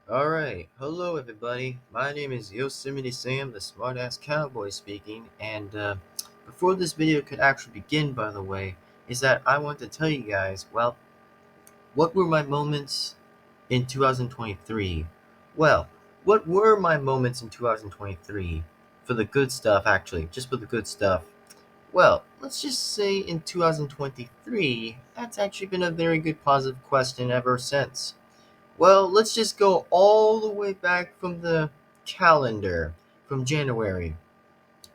Alright, hello everybody. My name is Yosemite Sam, the smartass cowboy speaking, and before this video could actually begin, by the way, is that I want to tell you guys, well, what were my moments in 2023? Well, what were my moments in 2023? For the good stuff, actually, just for the good stuff. Well, let's just say in 2023, that's actually been a very good positive question ever since. Well, let's just go all the way back from the calendar, from January.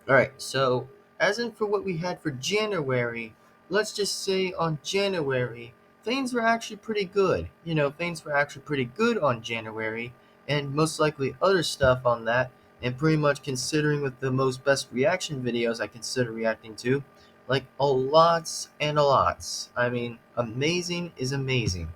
Alright, so as in for what we had for January, let's just say on January, things were actually pretty good. Things were actually pretty good on January, and most likely other stuff on that, and pretty much considering with the most best reaction videos I consider reacting to, like a lots and a lots. I mean, amazing is amazing.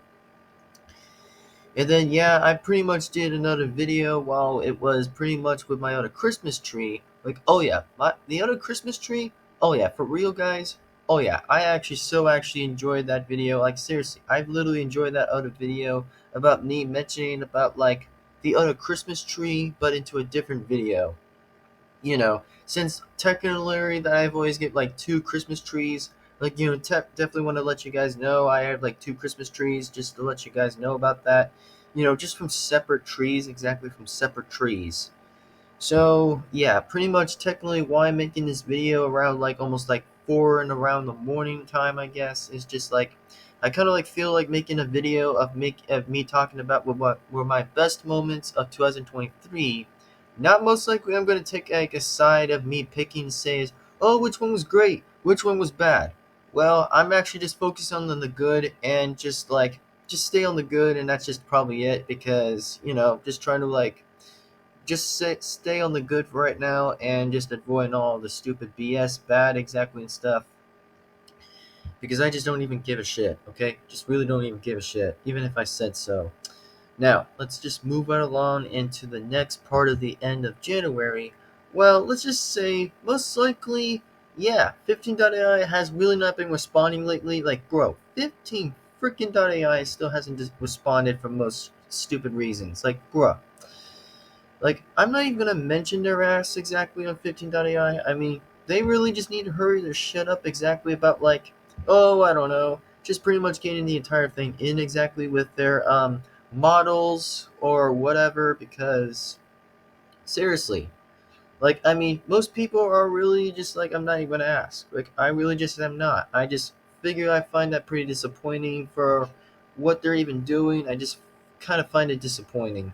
And then, yeah, I pretty much did another video while it was pretty much with my other Christmas tree. Like, oh yeah, the other Christmas tree? Oh yeah, for real, guys? Oh yeah, I actually enjoyed that video. Like, seriously, I've literally enjoyed that other video about me mentioning about, like, the other Christmas tree, but into a different video. Since technically that I've always get like two Christmas trees, like definitely want to let you guys know I have like two Christmas trees just to let you guys know about that. Just from separate trees, exactly from separate trees. So yeah, pretty much technically why I'm making this video around like almost like 4 and around the morning time, I guess, is just like I kind of like feel like making a video of me talking about what were my best moments of 2023. Not most likely I'm going to take like a side of me picking says, oh, which one was great, which one was bad. Well, I'm actually just focused on the good and just stay on the good, and that's just probably it because just trying to like stay on the good for right now and just avoid all the stupid BS, bad exactly and stuff. Because I just don't even give a shit, okay? Just really don't even give a shit, even if I said so. Now, let's just move right along into the next part of the end of January. Well, let's just say, most likely, yeah, 15.ai has really not been responding lately. Like, bro, 15 freaking .ai still hasn't responded for most stupid reasons. Like, bruh. Like, I'm not even gonna mention their ass exactly on 15.ai. I mean, they really just need to hurry their shit up exactly about, like, oh, I don't know, just pretty much getting the entire thing in exactly with their models or whatever, because seriously, like, I mean, most people are really just like, I'm not even gonna ask. Like, I really just am not. I just figure I find that pretty disappointing for what they're even doing. I just kind of find it disappointing.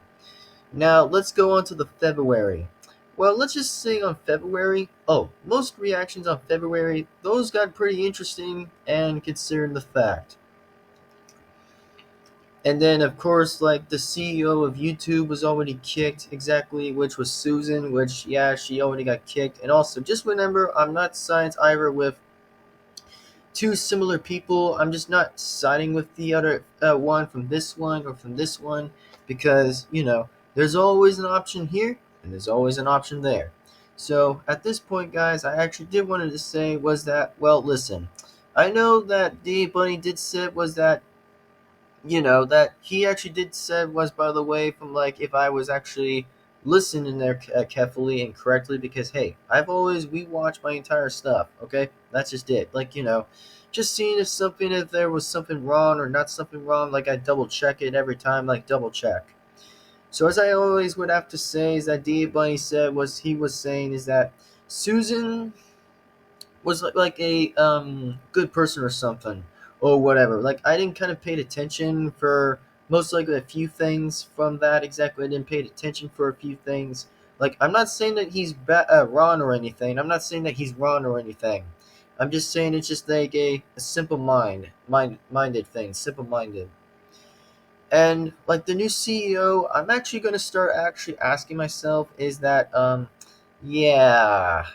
Now, let's go on to the February. Well, let's just say on February, most reactions on February, those got pretty interesting and considering the fact. And then, of course, like the CEO of YouTube was already kicked, exactly, which was Susan, which, yeah, she already got kicked. And also, just remember, I'm not siding either with two similar people. I'm just not siding with the other one from this one or from this one because, there's always an option here and there's always an option there. So at this point, guys, I actually did wanted to say was that, well, listen, I know that D Bunny did say was that, that he actually did said was, by the way, from like if I was actually listening there carefully and correctly, because hey, I've always rewatched my entire stuff. Okay, that's just it. Like just seeing if there was something wrong or not something wrong. Like I double check it every time, like double check. So as I always would have to say is that D Bunny said was he was saying is that Susan was like a good person or something or whatever. Like I didn't kind of paid attention for most likely a few things from that exactly. I didn't pay attention for a few things. Like I'm not saying that he's wrong or anything. I'm not saying that he's wrong or anything. I'm just saying it's just like a simple minded thing, simple minded. And like the new CEO, I'm actually going to start actually asking myself is that yeah,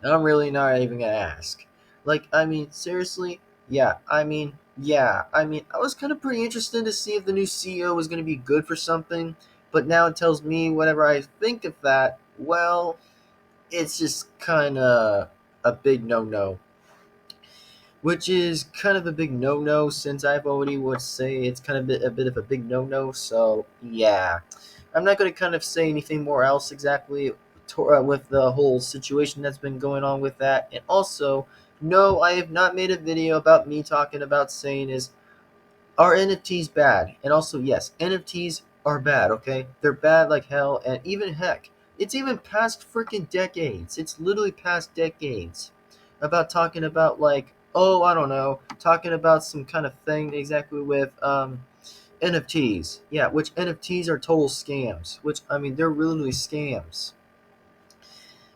I'm really not even gonna ask. Like, I mean, seriously? Yeah. I was kind of pretty interested to see if the new CEO was gonna be good for something, but now it tells me whatever I think of that, well, it's just kind of a big no-no. which is kind of a big no-no since I've already would say it's kind of a bit of a big no-no. So yeah, I'm not going to kind of say anything more else exactly with the whole situation that's been going on with that. And also, no, I have not made a video about me talking about saying is are NFTs bad? And also, yes, NFTs are bad, okay? They're bad like hell, and even heck, it's even past freaking decades. It's literally past decades about talking about, like, oh, I don't know, talking about some kind of thing exactly with NFTs. Yeah, which NFTs are total scams, which, I mean, they're literally scams.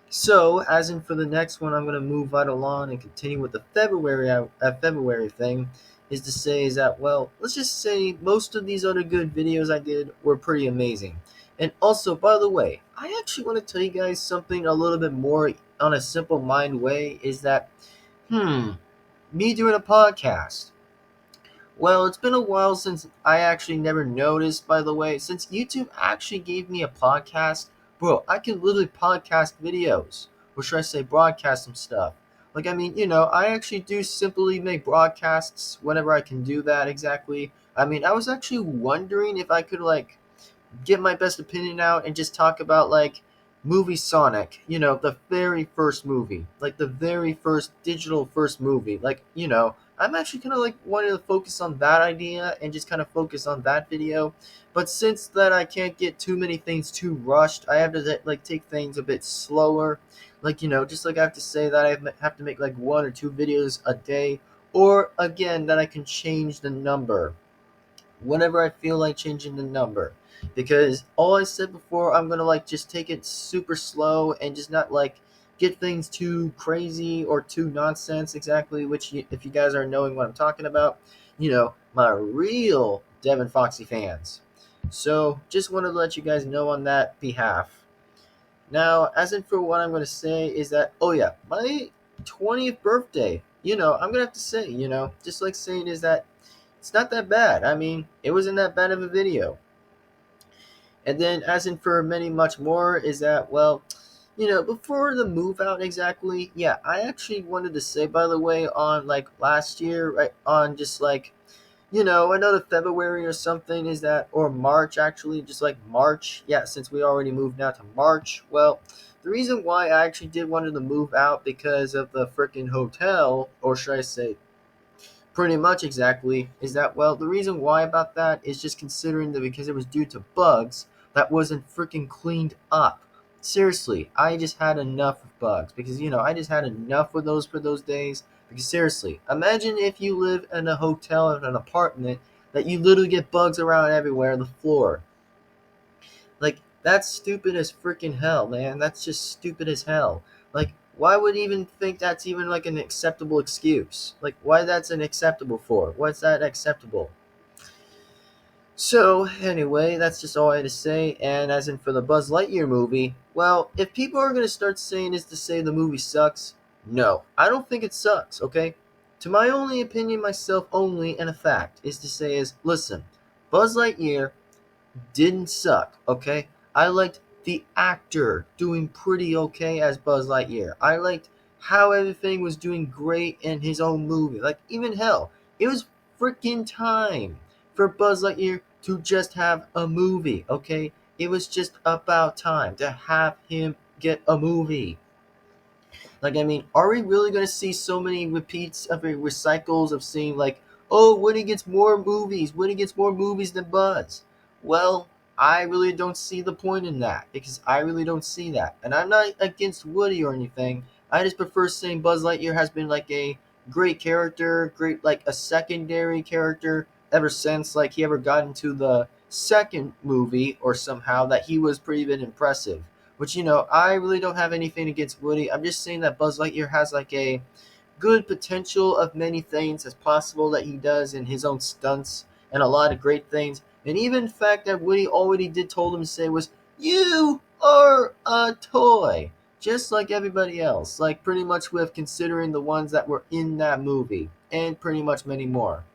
So, as in for the next one, I'm going to move right along and continue with the February thing. Is to say is that, well, let's just say most of these other good videos I did were pretty amazing. And also, by the way, I actually want to tell you guys something a little bit more on a simple mind way. Is that, me doing a podcast. Well, it's been a while since I actually never noticed, by the way, since YouTube actually gave me a podcast, bro, I can literally podcast videos. Or should I say broadcast some stuff. Like, I mean, I actually do simply make broadcasts whenever I can do that exactly. I mean, I was actually wondering if I could, like, get my best opinion out and just talk about like movie Sonic, the very first movie, like the very first digital first movie. Like, I'm actually kind of like wanting to focus on that idea and just kind of focus on that video. But since that I can't get too many things too rushed, I have to like take things a bit slower. Like, just like I have to say that I have to make like 1 or 2 videos a day, or again that I can change the number whenever I feel like changing the number. Because all I said before, I'm gonna like just take it super slow and just not like get things too crazy or too nonsense exactly. Which, if you guys are knowing what I'm talking about, my real Devin-Foxy fans. So just wanted to let you guys know on that behalf. Now, as in for what I'm gonna say is that, oh yeah, my 20th birthday. I'm gonna have to say, just like saying is that it's not that bad. I mean, it wasn't that bad of a video. And then, as in for many much more, is that, well, before the move out exactly, yeah, I actually wanted to say, by the way, on like last year, right, on just like, another February or something, is that, or March actually, just like March, yeah, since we already moved now to March, well, the reason why I actually did wanted to move out because of the freaking hotel, or should I say pretty much exactly, is that, well, the reason why about that is just considering that because it was due to bugs that wasn't freaking cleaned up. Seriously, I just had enough of bugs because, I just had enough of those for those days. Because seriously, imagine if you live in a hotel or an apartment that you literally get bugs around everywhere on the floor. Like, that's stupid as freaking hell, man. That's just stupid as hell. Like, why would even think that's even like an acceptable excuse? Like, why that's an acceptable for? What's that acceptable? So, anyway, that's just all I had to say. And as in for the Buzz Lightyear movie, well, if people are going to start saying is to say the movie sucks, no, I don't think it sucks, okay? To my only opinion, myself only, and a fact, is to say is, listen, Buzz Lightyear didn't suck, okay? I liked the actor doing pretty okay as Buzz Lightyear. I liked how everything was doing great in his own movie. Like, even hell, it was freaking time for Buzz Lightyear to just have a movie, okay? It was just about time to have him get a movie. Like, I mean, are we really going to see so many repeats of recycles of seeing, like, oh, Woody gets more movies. Woody gets more movies than Buzz. Well, I really don't see the point in that because I really don't see that. And I'm not against Woody or anything. I just prefer saying Buzz Lightyear has been, like, a great character, great, like, a secondary character ever since, like, he ever got into the second movie or somehow that he was pretty bit impressive. Which, I really don't have anything against Woody. I'm just saying that Buzz Lightyear has like a good potential of many things as possible that he does in his own stunts and a lot of great things. And even the fact that Woody already did told him to say was, "You are a toy." Just like everybody else. Like pretty much with considering the ones that were in that movie. And pretty much many more.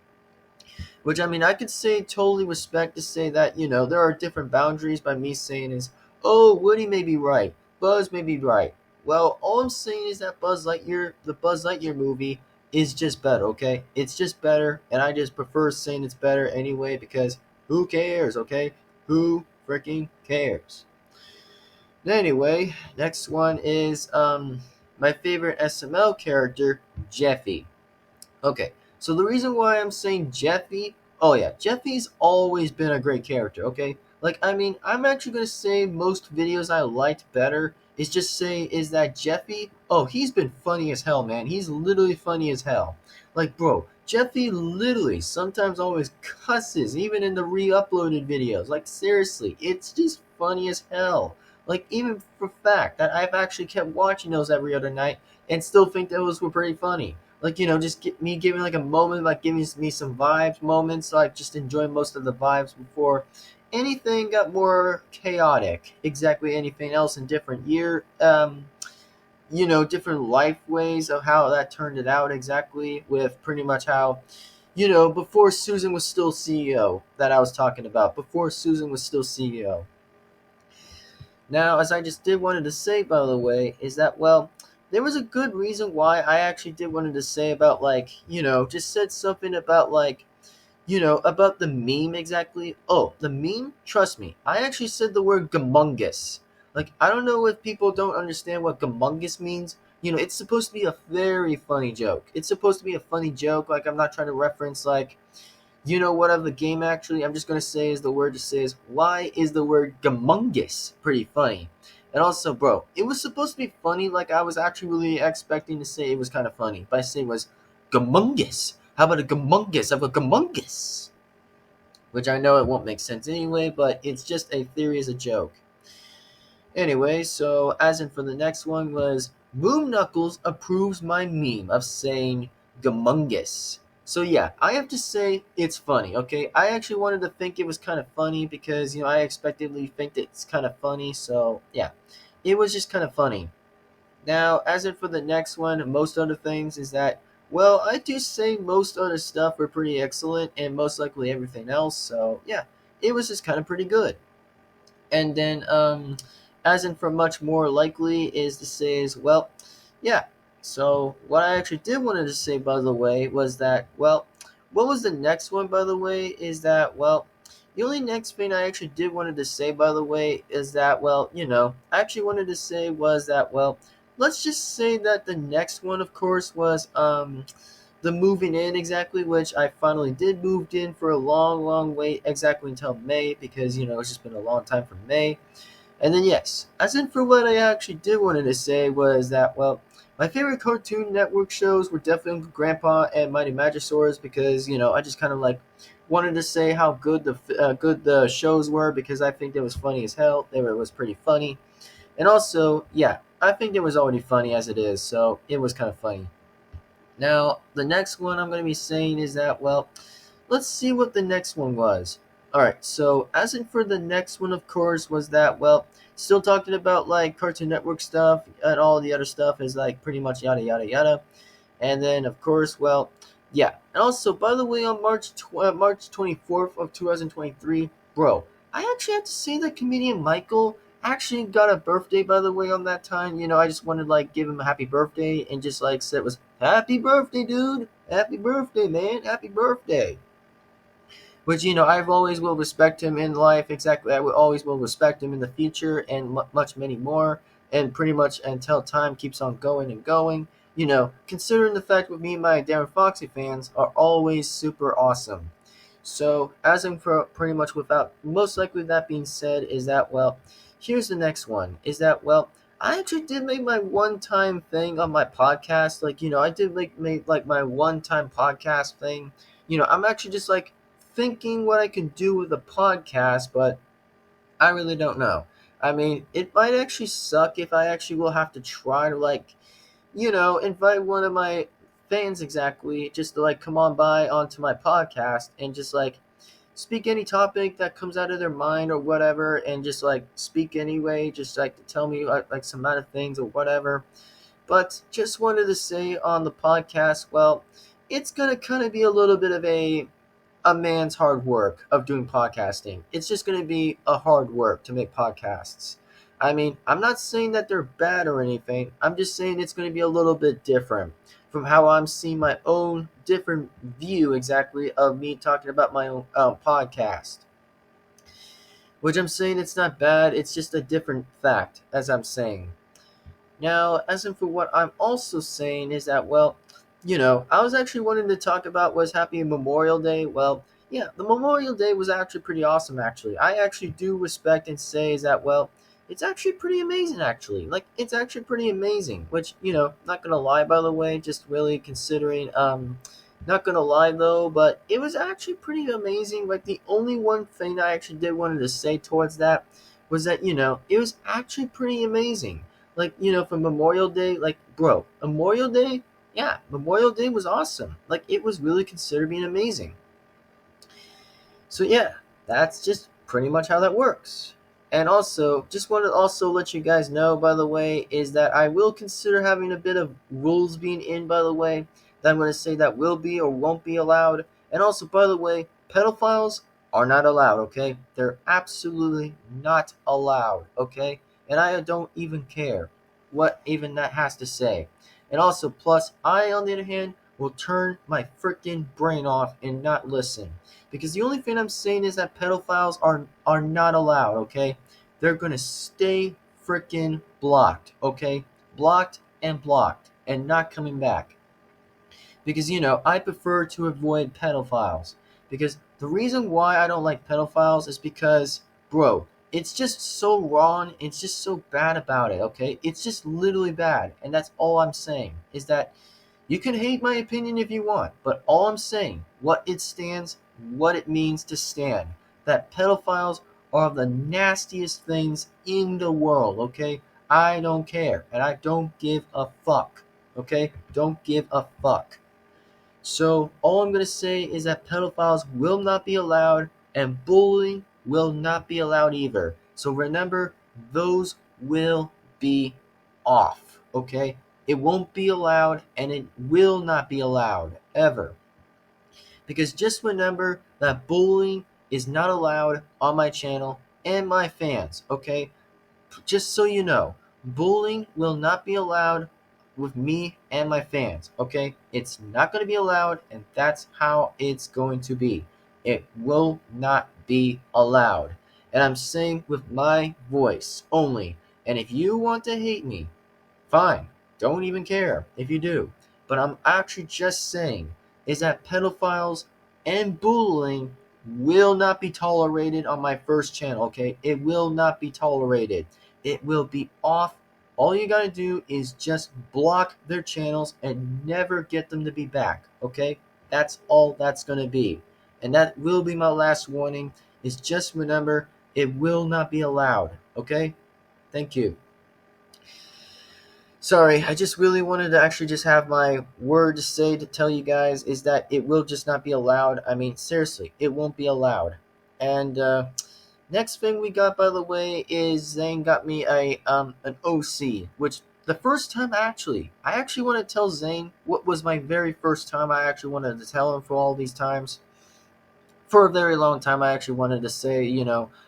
Which, I mean, I could say totally respect to say that, there are different boundaries by me saying is, oh, Woody may be right. Buzz may be right. Well, all I'm saying is that the Buzz Lightyear movie is just better, okay? It's just better, and I just prefer saying it's better anyway because who cares, okay? Who freaking cares? Anyway, next one is my favorite SML character, Jeffy. Okay, so the reason why I'm saying Jeffy, oh yeah, Jeffy's always been a great character, okay? Like, I mean, I'm actually gonna say most videos I liked better is that Jeffy, oh, he's been funny as hell, man. He's literally funny as hell. Like, bro, Jeffy literally sometimes always cusses, even in the re-uploaded videos. Like, seriously, it's just funny as hell. Like, even for fact that I've actually kept watching those every other night and still think those were pretty funny. Like, just get me giving like a moment, like giving me some vibes moments, like just enjoying most of the vibes before anything got more chaotic. Exactly anything else in different different life ways of how that turned it out exactly with pretty much how, before Susan was still CEO that I was talking about, before Susan was still CEO. Now, as I just did wanted to say, by the way, is that, well, there was a good reason why I actually did wanted to say about, like, just said something about, like, about the meme exactly. Oh, the meme? Trust me, I actually said the word gumungus. Like, I don't know if people don't understand what gumungus means. It's supposed to be a very funny joke. It's supposed to be a funny joke. Like, I'm not trying to reference, like, what of the game actually? I'm just gonna say is the word just says why is the word gumungus pretty funny? And also, bro, it was supposed to be funny. Like I was actually really expecting to say it was kind of funny, but I say it was gumungus. How about a gumungus of a gumungus? Which I know it won't make sense anyway, but it's just a theory as a joke. Anyway, so as in for the next one was Boom Knuckles approves my meme of saying gumungus. So yeah, I have to say it's funny, okay? I actually wanted to think it was kind of funny because, I expectedly think it's kind of funny, so yeah. It was just kind of funny. Now, as in for the next one, most other things is that, well, I do say most other stuff were pretty excellent and most likely everything else, so yeah, it was just kind of pretty good. And then, as in for much more likely is to say is, well, yeah. So what I actually did wanted to say, by the way, was that, well, what was the next one, by the way, is that, well, the only next thing I actually did wanted to say, by the way, is that, well, I actually wanted to say was that, well, let's just say that the next one, of course, was, the moving in exactly, which I finally did moved in for a long, long wait exactly until May because, it's just been a long time from May. And then, yes, as in for what I actually did wanted to say was that, well, my favorite Cartoon Network shows were definitely Grandpa and Mighty Magisaurs because, I just kind of like wanted to say how good the shows were because I think it was funny as hell. It was pretty funny. And also, yeah, I think it was already funny as it is, so it was kind of funny. Now, the next one I'm going to be saying is that, well, let's see what the next one was. Alright, so as in for the next one, of course, was that, well, still talking about, like, Cartoon Network stuff and all the other stuff is, like, pretty much yada, yada, yada. And then, of course, well, yeah. And also, by the way, on March 24th of 2023, bro, I actually have to say that comedian Michael actually got a birthday, by the way, on that time. I just wanted to, like, give him a happy birthday and just, like, say it was, happy birthday, dude. Happy birthday, man. Happy birthday. Which, I've always will respect him in life. Exactly. I will always will respect him in the future and much many more. And pretty much until time keeps on going and going. Considering the fact with me and my Devin-Foxy fans are always super awesome. So, as I'm for pretty much without, most likely that being said, is that, well, here's the next one. Is that, well, I actually did make my one-time thing on my podcast. Like, I did make like my one-time podcast thing. I'm actually just like thinking what I can do with a podcast, but I really don't know. I mean, it might actually suck if I actually will have to try to like, invite one of my fans exactly just to like come on by onto my podcast and just like speak any topic that comes out of their mind or whatever and just like speak anyway, just like to tell me like some amount of things or whatever. But just wanted to say on the podcast, well, it's gonna kind of be a little bit of a man's hard work of doing podcasting. It's just going to be a hard work to make podcasts. I mean, I'm not saying that they're bad or anything. I'm just saying it's going to be a little bit different. from how I'm seeing my own different view exactly of me talking about my own podcast. Which I'm saying it's not bad, it's just a different fact, as I'm saying. Now, as in for what I'm also saying is that, well, I was actually wanting to talk about was Happy Memorial Day. Well, yeah, the Memorial Day was actually pretty awesome, actually. I actually do respect and say is that, well, it's actually pretty amazing, actually. Like, it's actually pretty amazing, which, not gonna lie, by the way, just really considering, not gonna lie, though, but it was actually pretty amazing. Like, the only one thing I actually did wanted to say towards that was that, it was actually pretty amazing. Like, for Memorial Day, like, bro, Memorial Day, yeah, Memorial Day was awesome. Like, it was really considered being amazing. So yeah, that's just pretty much how that works. And also, just want to also let you guys know, by the way, is that I will consider having a bit of rules being in, by the way, that I'm going to say that will be or won't be allowed. And also, by the way, pedophiles are not allowed, okay? They're absolutely not allowed, okay? And I don't even care what even that has to say. And also, plus, I, on the other hand, will turn my freaking brain off and not listen. Because the only thing I'm saying is that pedophiles are not allowed, okay? They're going to stay freaking blocked, okay? Blocked and not coming back. Because, I prefer to avoid pedophiles. Because the reason why I don't like pedophiles is because, bro, it's just so wrong. It's just so bad about it, okay? It's just literally bad. And that's all I'm saying, is that you can hate my opinion if you want, but all I'm saying, what it stands, what it means to stand, that pedophiles are the nastiest things in the world, okay? I don't care, and I don't give a fuck, okay? Don't give a fuck. So all I'm going to say is that pedophiles will not be allowed, and bullying will not be allowed either. So remember, those will be off, okay? It won't be allowed, and it will not be allowed, ever. Because just remember that bullying is not allowed on my channel and my fans, okay? Just so you know, bullying will not be allowed with me and my fans, okay? It's not going to be allowed, and that's how it's going to be. It will not be allowed. And I'm saying with my voice only. And if you want to hate me, fine. Don't even care if you do. But I'm actually just saying is that pedophiles and bullying will not be tolerated on my first channel, okay? It will not be tolerated. It will be off. All you gotta do is just block their channels and never get them to be back, okay? That's all that's gonna be. And that will be my last warning, is just remember, it will not be allowed, okay? Thank you. Sorry, I just really wanted to actually just have my word to say to tell you guys is that it will just not be allowed. I mean, seriously, it won't be allowed. And next thing we got, by the way, is Zane got me an OC, which the first time I actually want to tell Zane what was my very first time I actually wanted to tell him for all these times. For a very long time, I actually wanted to say,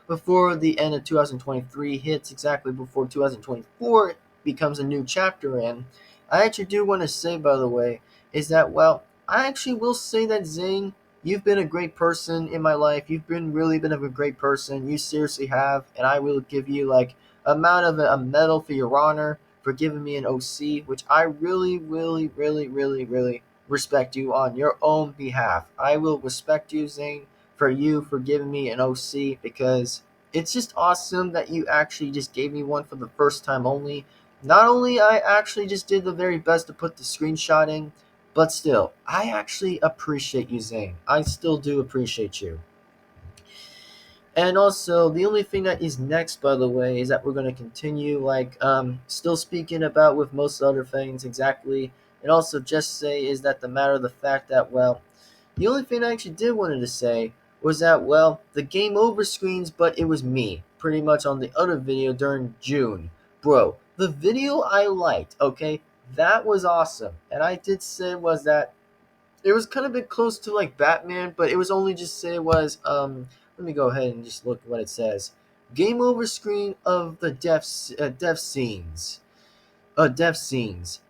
before the end of 2023 hits, exactly before 2024 becomes a new chapter in, I actually do want to say, by the way, is that, well, I actually will say that, Zane, you've been a great person in my life. You've really been a great person. You seriously have, and I will give you, like, amount of a medal for your honor for giving me an OC, which I really, really, really, really, really respect you on your own behalf. I will respect you, Zane, for giving me an OC, because it's just awesome that you actually just gave me one for the first time only. Not only I actually just did the very best to put the screenshot in, but still, I actually appreciate you, Zane. I still do appreciate you. And also, the only thing that is next, by the way, is that we're going to continue, still speaking about with most other things, exactly. And also just say is that the matter of the fact that, well, the only thing I actually did wanted to say was that, well, the game over screens, but it was me, pretty much on the other video during June. Bro, the video I liked, okay, that was awesome. And I did say was that it was kind of a bit close to like Batman, but it was only just say it was, let me go ahead and just look what it says. Game over screen of the death scenes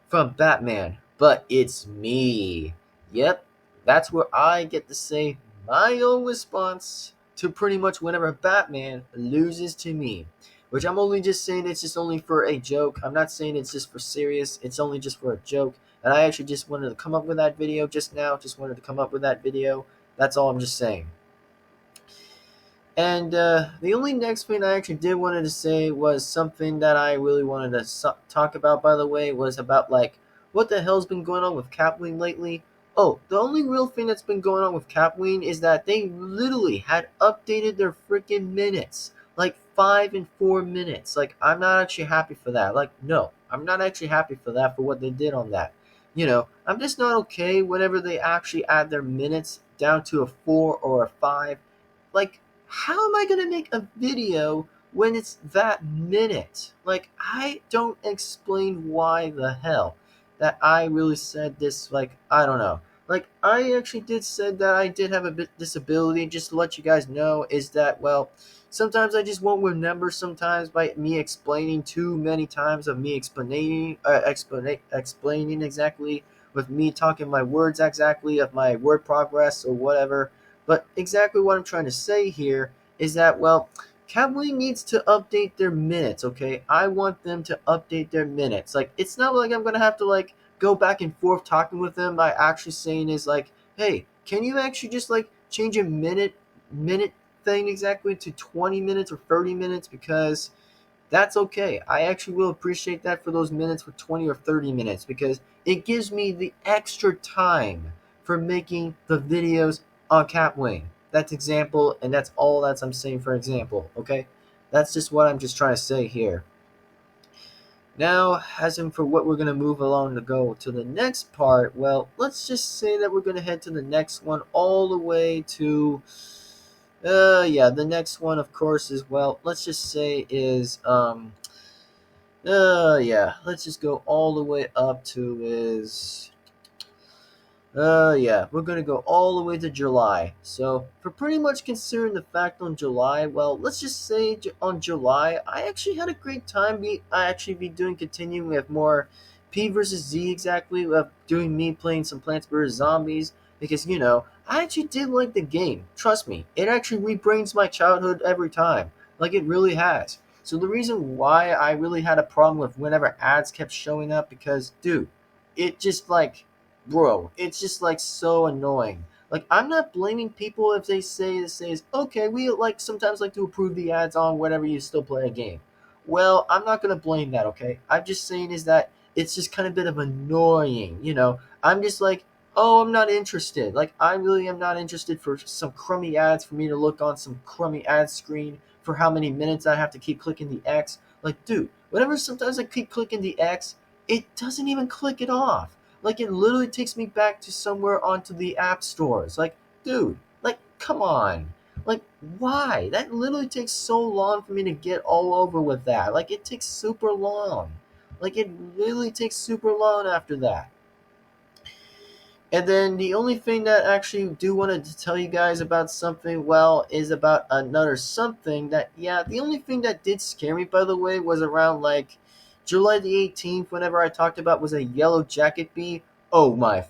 from Batman. but it's me. Yep, that's where I get to say my own response to pretty much whenever Batman loses to me. Which I'm only just saying it's just only for a joke. I'm not saying it's just for serious. It's only just for a joke. And I actually just wanted to come up with that video just now. Just wanted to come up with that video. That's all I'm just saying. And the only next thing I actually did wanted to say was something that I really wanted to talk about, by the way, was about like what the hell's been going on with Catween lately. Oh, the only real thing that's been going on with Catween is that they literally had updated their freaking minutes. Like 5 and 4 minutes. Like, I'm not actually happy for that. Like, no, I'm not actually happy for that, for what they did on that. I'm just not okay whenever they actually add their minutes down to a 4 or a 5. Like, how am I going to make a video when it's that minute? Like, I don't explain why the hell that I really said this. Like, I don't know. Like, I actually did said that I did have a bit disability. Just to let you guys know is that, well, sometimes I just won't remember sometimes by me explaining too many times of me explaining exactly, with me talking my words exactly of my word progress or whatever. But exactly what I'm trying to say here is that, well, Cavalier needs to update their minutes, okay? I want them to update their minutes. Like, it's not like I'm going to have to, like, go back and forth talking with them by actually saying is, like, hey, can you actually just, like, change a minute thing exactly to 20 minutes or 30 minutes? Because that's okay. I actually will appreciate that for those minutes, for 20 or 30 minutes, because it gives me the extra time for making the videos on Catwing. That's example, and that's all that I'm saying for example, okay? That's just what I'm just trying to say here. Now, as in for what we're going to move along to go to the next part, well, let's just say that we're going to head to the next one all the way to, the next one, of course, is, well, let's just say is, let's just go all the way up to is, we're gonna go all the way to July. So, for pretty much considering the fact on July, well, let's just say on July, I actually had a great time. I actually be doing continuing with more P versus Z exactly, of doing me playing some Plants vs Zombies, because I actually did like the game. Trust me, it actually rebrains my childhood every time, like it really has. So the reason why I really had a problem with whenever ads kept showing up, because dude, it just like, bro, it's just like so annoying. Like, I'm not blaming people if they say okay, we like sometimes like to approve the ads on whatever you still play a game. Well, I'm not gonna blame that, okay? I'm just saying is that it's just kind of a bit of annoying. I'm just like, oh, I'm not interested. Like, I really am not interested for some crummy ads, for me to look on some crummy ad screen for how many minutes I have to keep clicking the X. Like, dude, whenever sometimes I keep clicking the X, it doesn't even click it off. Like, it literally takes me back to somewhere onto the app stores. Like, dude, like, come on. Like, why? That literally takes so long for me to get all over with that. Like, it takes super long. Like, it really takes super long after that. And then the only thing that actually do wanted to tell you guys about something, well, is about another something that, yeah, the only thing that did scare me, by the way, was around like July the 18th, whenever I talked about was a yellow jacket bee. Oh my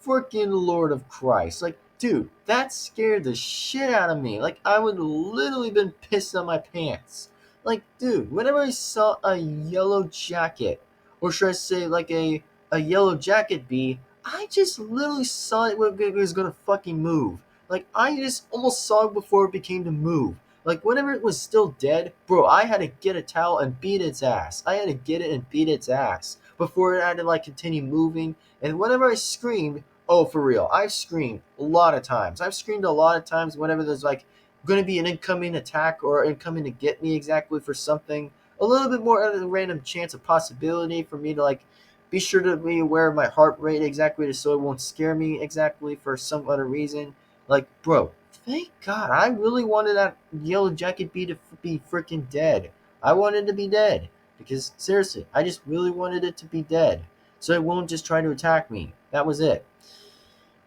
freaking Lord of Christ. Like, dude, that scared the shit out of me. Like, I would literally been pissed on my pants. Like, dude, whenever I saw a yellow jacket, or should I say like a yellow jacket bee, I just literally saw it when it was gonna fucking move. Like, I just almost saw it before it became to move. Like, whenever it was still dead, bro, I had to get a towel and beat its ass. I had to get it and beat its ass before it had to, like, continue moving. And whenever I screamed, oh, for real, I've screamed a lot of times. I've screamed a lot of times whenever there's, like, going to be an incoming attack or incoming to get me exactly for something. A little bit more of a random chance of possibility for me to, like, be sure to be aware of my heart rate exactly so it won't scare me exactly for some other reason. Like, bro, thank God. I really wanted that yellow jacket bee to be freaking dead. I wanted it to be dead. Because, seriously, I just really wanted it to be dead. So it won't just try to attack me. That was it.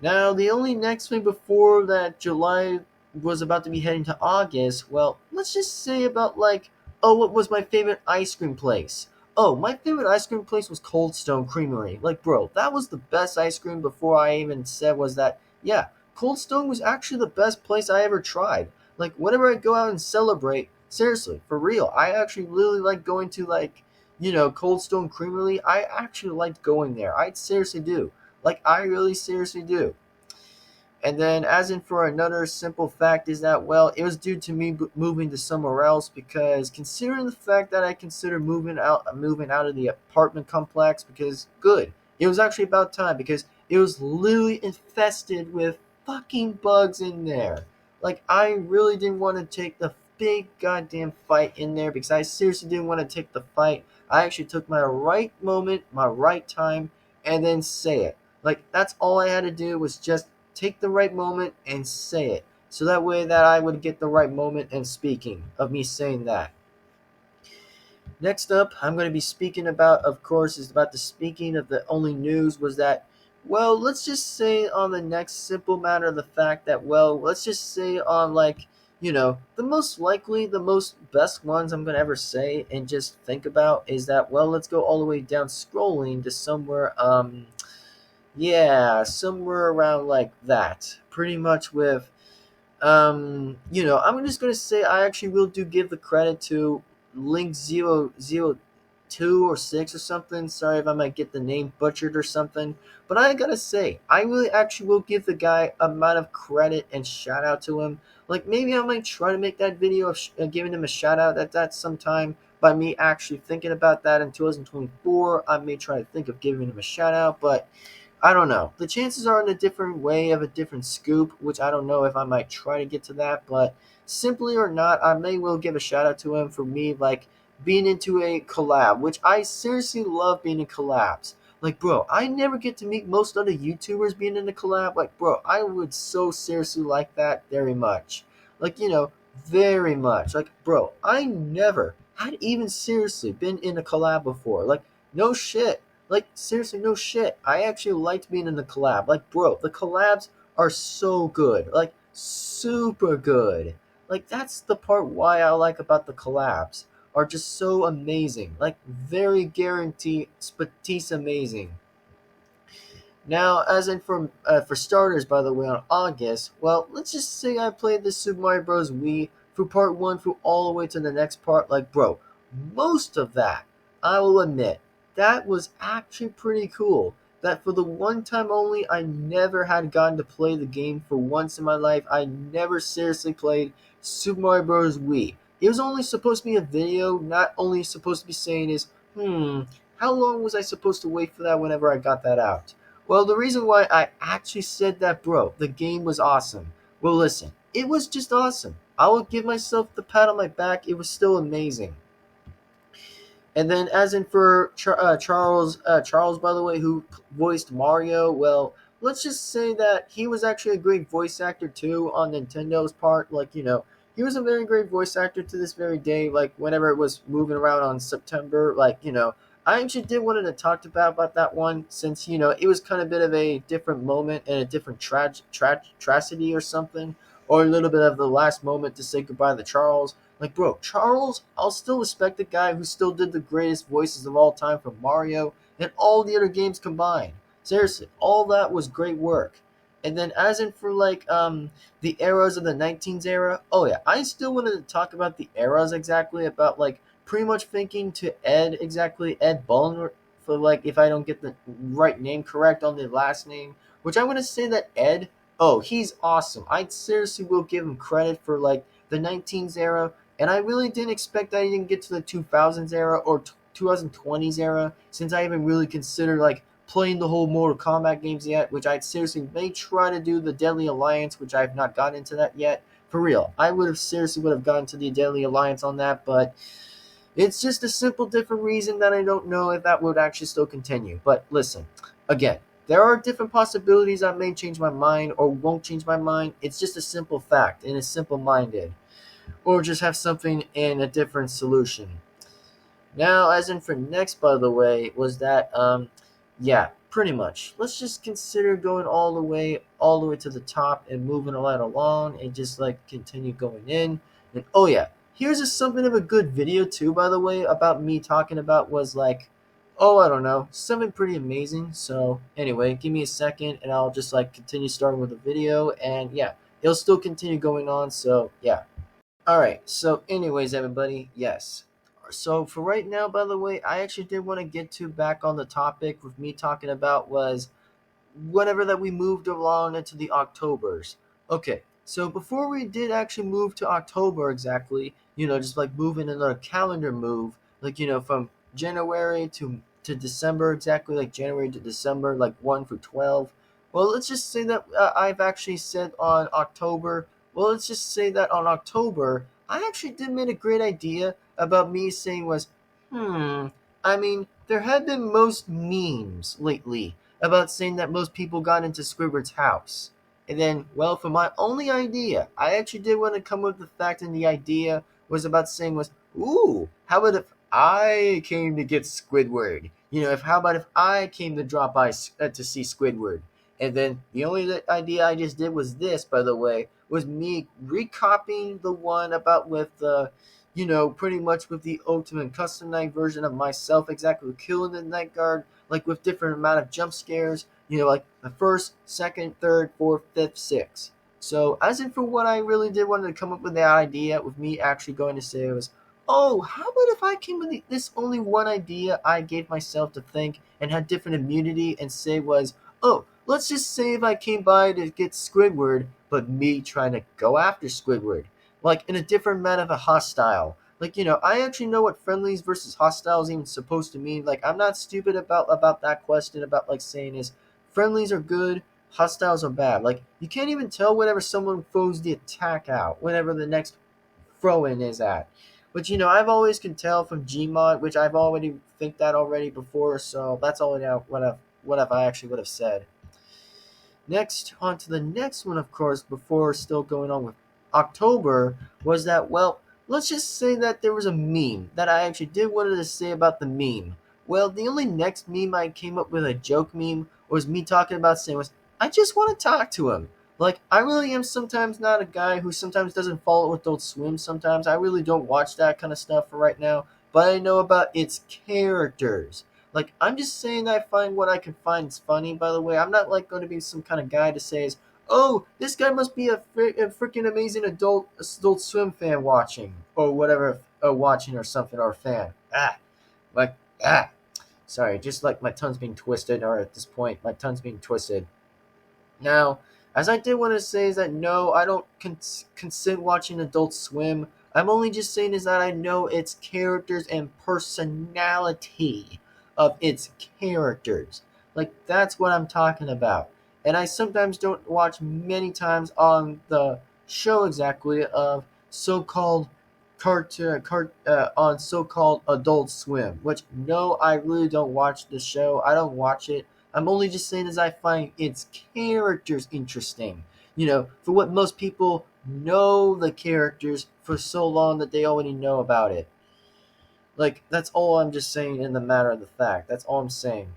Now, the only next thing before that July was about to be heading to August, well, let's just say about like, oh, what was my favorite ice cream place? Oh, my favorite ice cream place was Cold Stone Creamery. Like, bro, that was the best ice cream before I even said was that, yeah, Cold Stone was actually the best place I ever tried. Like, whenever I go out and celebrate, seriously, for real, I actually really like going to, like, Cold Stone Creamery. I actually liked going there. I seriously do. Like, I really seriously do. And then, as in for another simple fact, is that, well, it was due to me moving to somewhere else because considering the fact that I consider moving out of the apartment complex because good, it was actually about time because it was literally infested with fucking bugs in there. Like, I really didn't want to take the big goddamn fight in there because I seriously didn't want to take the fight. I actually took my right moment, my right time, and then say it. Like, that's all I had to do was just take the right moment and say it. So that way that I would get the right moment and speaking of me saying that. Next up, I'm going to be speaking about, of course, is about the speaking of the only news was that, well, let's just say on the next simple matter of the fact that, well, let's just say on like, the most likely, the most best ones I'm going to ever say and just think about is that, well, let's go all the way down scrolling to somewhere, yeah, somewhere around like that. Pretty much with I'm just gonna say I actually will do give the credit to Link 002 or 6 or something. Sorry if I might get the name butchered or something. But I gotta say, I really actually will give the guy a amount of credit and shout out to him. Like maybe I might try to make that video of giving him a shout out at that sometime by me actually thinking about that in 2024. I may try to think of giving him a shout out, but I don't know. The chances are in a different way of a different scoop, which I don't know if I might try to get to that, but simply or not, I may well give a shout out to him for me, like being into a collab, which I seriously love being in collabs. Like, bro, I never get to meet most other YouTubers being in a collab. Like, bro, I would so seriously like that very much. Like, very much. Like, bro, I never had even seriously been in a collab before. Like, no shit. Like, seriously, no shit. I actually liked being in the collab. Like, bro, the collabs are so good. Like, super good. Like, that's the part why I like about the collabs. Are just so amazing. Like, very guaranteed, spatis amazing. Now, as in for starters, by the way, on August, well, let's just say I played the Super Mario Bros. Wii through part one through all the way to the next part. Like, bro, most of that, I will admit, that was actually pretty cool. That for the one time only, I never had gotten to play the game for once in my life. I never seriously played Super Mario Bros. Wii. It was only supposed to be a video, not only supposed to be saying is, how long was I supposed to wait for that whenever I got that out? Well, the reason why I actually said that, bro, the game was awesome. Well, listen, it was just awesome. I will give myself the pat on my back. It was still amazing. And then, as in for Charles, by the way, who voiced Mario, well, let's just say that he was actually a great voice actor too on Nintendo's part. Like, he was a very great voice actor to this very day. Like, whenever it was moving around on September, like, I actually did want to talk about that one since, it was kind of a bit of a different moment and a different tragedy or something, or a little bit of the last moment to say goodbye to Charles. Like, bro, Charles, I'll still respect the guy who still did the greatest voices of all time for Mario and all the other games combined. Seriously, all that was great work. And then as in for like the eras of the 19s era, oh yeah, I still wanted to talk about the eras exactly, about like pretty much thinking to Ed Bullen, for like if I don't get the right name correct on the last name, which I'm gonna say that Ed, oh, he's awesome. I seriously will give him credit for like the 19s era, and I really didn't expect that he didn't get to the 2000s era or 2020s era, since I haven't really considered like playing the whole Mortal Kombat games yet, which I seriously may try to do the Deadly Alliance, which I have not gotten into that yet. For real, I would have gotten to the Deadly Alliance on that, but it's just a simple different reason that I don't know if that would actually still continue. But listen, again, there are different possibilities I may change my mind or won't change my mind. It's just a simple fact and it's simple minded. Or just have something in a different solution. Now, as in for next, by the way, was that yeah, pretty much. Let's just consider going all the way to the top and moving right along and just like continue going in. And oh yeah, here's a something of a good video too, by the way, about me talking about was like, oh, I don't know, something pretty amazing. So anyway, give me a second and I'll just like continue starting with the video, and yeah, it'll still continue going on. So yeah. All right. So anyways, everybody, yes. So for right now, by the way, I actually did want to get to back on the topic with me talking about was whenever that we moved along into the Octobers. Okay, so before we did actually move to October exactly, just like moving another calendar move, like from January to December exactly, like January to December, like 1 for 12. Well, let's just say that I've actually said on October. Well, let's just say that on October, I actually did make a great idea about me saying was, I mean, there have been most memes lately about saying that most people got into Squidward's house. And then, well, for my only idea, I actually did want to come up with the fact, and the idea was about saying was, ooh, how about if I came to get Squidward? How about if I came to drop by to see Squidward? And then the only idea I just did was this, by the way, was me recopying the one about with the, pretty much with the ultimate custom night version of myself, exactly killing the night guard, like with different amount of jump scares, like the first, second, third, fourth, fifth, sixth. So as in for what I really did wanted to come up with that idea with me actually going to say was, oh, how about if I came with this only one idea I gave myself to think and had different immunity and say was, oh, let's just say if I came by to get Squidward, but me trying to go after Squidward, like in a different manner of a hostile. Like, I actually know what friendlies versus hostiles even supposed to mean. Like, I'm not stupid about that question about like saying is friendlies are good, hostiles are bad. Like, you can't even tell whenever someone throws the attack out, whenever the next throw in is at. But I've always can tell from Gmod, which I've already think that already before, so that's all now what I actually would have said. Next, on to the next one, of course, before still going on with October, was that, well, let's just say that there was a meme that I actually did wanted to say about the meme. Well, the only next meme I came up with, a joke meme, was me talking about saying was, I just want to talk to him. Like, I really am sometimes not a guy who sometimes doesn't follow Adult Swim sometimes. I really don't watch that kind of stuff for right now, but I know about its characters. Like, I'm just saying I find what I can find is funny, by the way. I'm not, like, going to be some kind of guy to say is, oh, this guy must be a freaking amazing Adult Swim fan watching, or whatever, watching or something, or a fan. Like, Sorry, just like my tongue's being twisted, or at this point, my tongue's being twisted. Now, as I did want to say is that no, I don't consent watching Adult Swim. I'm only just saying is that I know its characters and personality of its characters. Like, that's what I'm talking about. And I sometimes don't watch many times on the show exactly of so-called on so-called Adult Swim, which no, I really don't watch the show. I don't watch it. I'm only just saying as I find its characters interesting. For what most people know the characters for so long that they already know about it. Like, that's all I'm just saying in the matter of the fact. That's all I'm saying.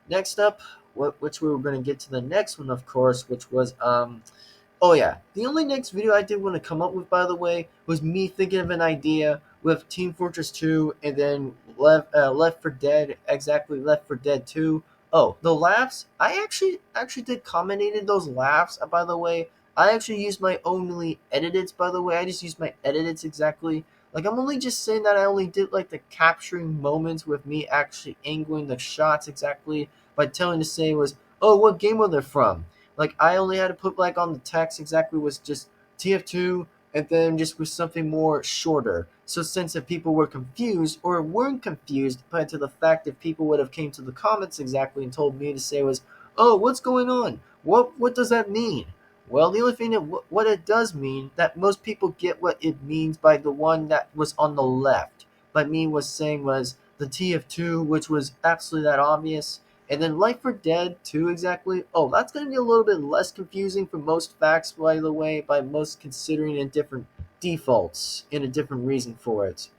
Next up, which we were going to get to the next one, of course, which was, oh yeah, the only next video I did want to come up with, by the way, was me thinking of an idea with Team Fortress 2 and then Left 4 Dead, exactly Left 4 Dead 2. Oh, the laughs, I actually did commentated those laughs, by the way. I actually used my only edits, by the way. I just used my edits exactly. Like, I'm only just saying that I only did, like, the capturing moments with me actually angling the shots exactly by telling to say was, oh, what game were they from? Like, I only had to put, like, on the text exactly was just TF2 and then just with something more shorter. So since if people were confused or weren't confused by to the fact if people would have came to the comments exactly and told me to say was, oh, what's going on? What does that mean? Well, the only thing that what it does mean that most people get what it means by the one that was on the left. By me was saying was the TF2, which was absolutely that obvious. And then Life for Dead 2 exactly. Oh, that's going to be a little bit less confusing for most facts, by the way, by most considering in different defaults and a different reason for it.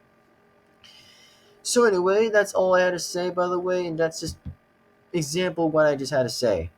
So anyway, that's all I had to say, by the way, and that's just example what I just had to say.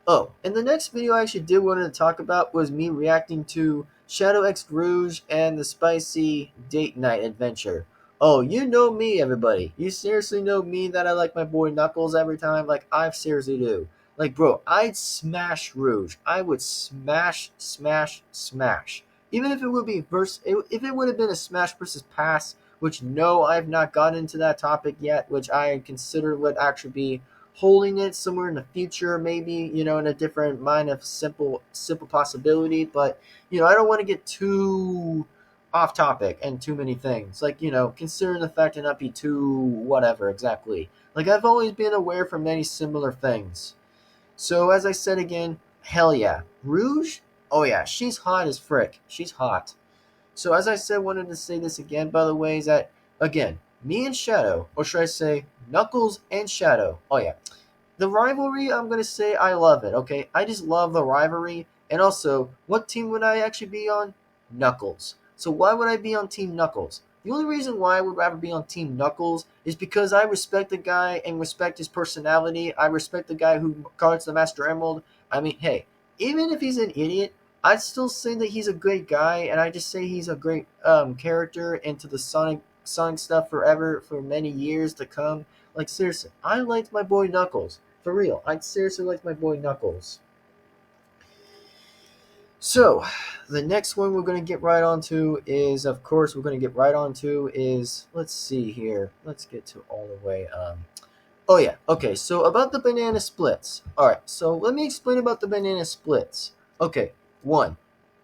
Oh, and the next video I actually did want to talk about was me reacting to Shadow X Rouge and the spicy date night adventure. Oh, you know me, everybody. You seriously know me that I like my boy Knuckles every time? Like, I seriously do. Like, bro, I'd smash Rouge. I would smash, smash, smash. Even if it would be if it would have been a Smash versus Pass, which no, I've not gotten into that topic yet, which I consider would actually be holding it somewhere in the future, maybe, in a different mind of simple possibility. But I don't want to get too off topic and too many things. Like, considering the fact to not be too whatever exactly. Like, I've always been aware for many similar things. So as I said again, hell yeah. Rouge? Oh yeah, she's hot as frick. She's hot. So as I said, wanted to say this again, by the way, is that, again, me and Shadow, or should I say Knuckles and Shadow. Oh yeah. The rivalry, I'm going to say I love it, okay? I just love the rivalry. And also, what team would I actually be on? Knuckles. So why would I be on Team Knuckles? The only reason why I would rather be on Team Knuckles is because I respect the guy and respect his personality. I respect the guy who guards the Master Emerald. I mean, hey, even if he's an idiot, I'd still say that he's a great guy, and I just say he's a great character into the Sonic stuff forever, for many years to come. Like, seriously, I liked my boy Knuckles. For real, I seriously liked my boy Knuckles. So, the next one we're going to get right onto is, of course, let's see here. Let's get to all the way. Oh yeah, okay, so about the banana splits. Alright, so let me explain about the banana splits. Okay, one,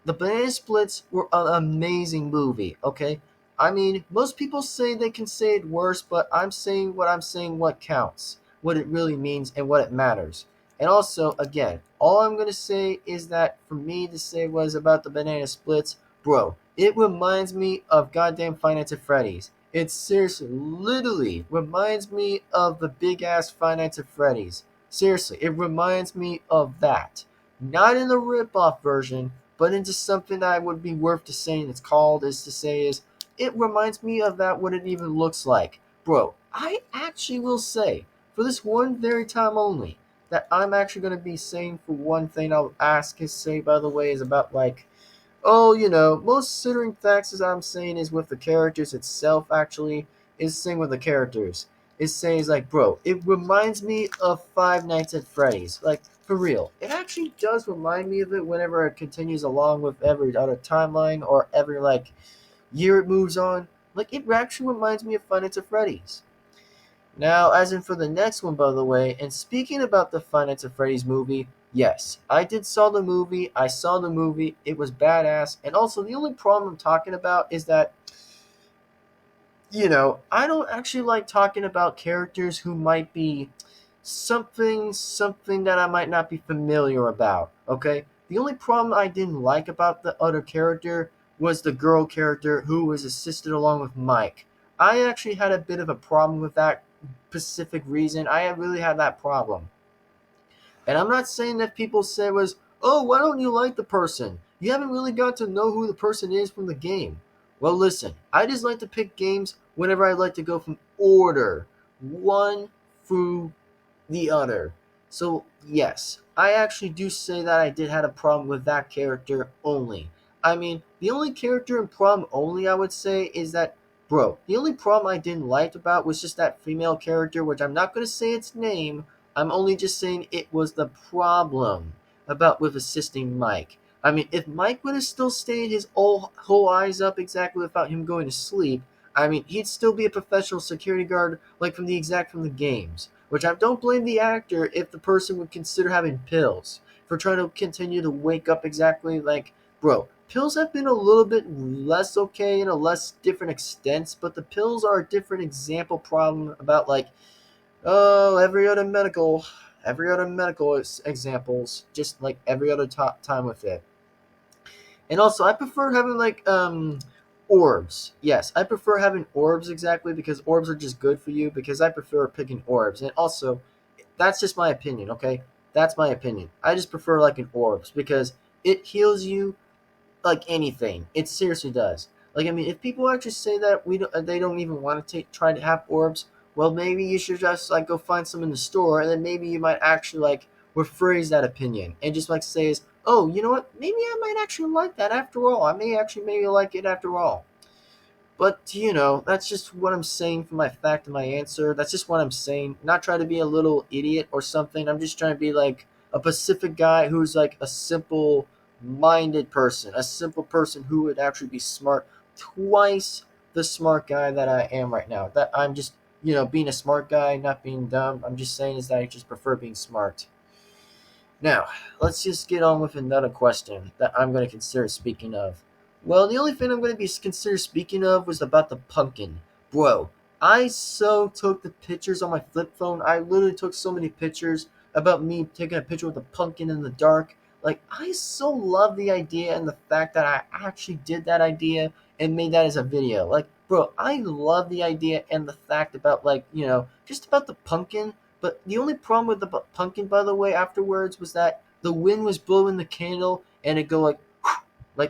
the banana splits were an amazing movie, okay? I mean, most people say they can say it worse, but I'm saying what counts, what it really means, and what it matters. And also, again, all I'm going to say is that for me to say was about the banana splits, bro, it reminds me of goddamn Five Nights at Freddy's. It seriously, literally reminds me of the big ass Five Nights at Freddy's. Seriously, it reminds me of that. Not in the rip-off version, but in just something that would be worth to saying it reminds me of that, what it even looks like. Bro, I actually will say, for this one very time only, that I'm actually going to be saying for one thing I'll say, by the way, is about like, oh, most considering facts as I'm saying is with the characters itself, actually, is saying with the characters. It says, like, bro, it reminds me of Five Nights at Freddy's. Like, for real. It actually does remind me of it whenever it continues along with every other timeline or every, like, year it moves on. Like, it actually reminds me of Five Nights at Freddy's. Now, as in for the next one, by the way, and speaking about the Five Nights at Freddy's movie, yes, I saw the movie, it was badass, and also the only problem I'm talking about is that, I don't actually like talking about characters who might be something that I might not be familiar about, okay? The only problem I didn't like about the other character was the girl character who was assisted along with Mike. I actually had a bit of a problem with that specific reason. I really had that problem. And I'm not saying that people say was, oh, why don't you like the person? You haven't really got to know who the person is from the game. Well, listen, I just like to pick games whenever I like to go from order, one through the other. So, yes, I actually do say that I did have a problem with that character only. I mean, the only character in problem only, I would say, is that, bro, the only problem I didn't like about was just that female character, which I'm not going to say its name. I'm only just saying it was the problem about with assisting Mike. I mean, if Mike would have still stayed his whole eyes up exactly without him going to sleep, I mean, he'd still be a professional security guard like from the games. Which I don't blame the actor if the person would consider having pills for trying to continue to wake up exactly like, bro, pills have been a little bit less okay in a less different extents, but the pills are a different example problem about like, oh, every other medical examples, just like every other time with it. And also, I prefer having like orbs. Yes, I prefer having orbs exactly because orbs are just good for you because I prefer picking orbs. And also, that's just my opinion, okay? That's my opinion. I just prefer like an orbs because it heals you like anything. It seriously does. Like, I mean, if people actually say that they don't even want to try to have orbs, well, maybe you should just like go find some in the store, and then maybe you might actually like rephrase that opinion and just like say is, oh, you know what? Maybe I might actually like that after all. I may actually maybe like it after all. But, that's just what I'm saying for my fact and my answer. That's just what I'm saying. Not trying to be a little idiot or something. I'm just trying to be like a Pacific guy who's like a simple minded person. A simple person who would actually be smart. Twice the smart guy that I am right now. That I'm just, being a smart guy, not being dumb. I'm just saying is that I just prefer being smart. Now, let's just get on with another question that I'm going to consider speaking of. Well, the only thing I'm going to be consider speaking of was about the pumpkin. Bro, I so took the pictures on my flip phone. I literally took so many pictures about me taking a picture with the pumpkin in the dark. Like, I so love the idea and the fact that I actually did that idea and made that as a video. Like, bro, I love the idea and the fact about, like, just about the pumpkin. But the only problem with the pumpkin, by the way, afterwards was that the wind was blowing the candle and it go like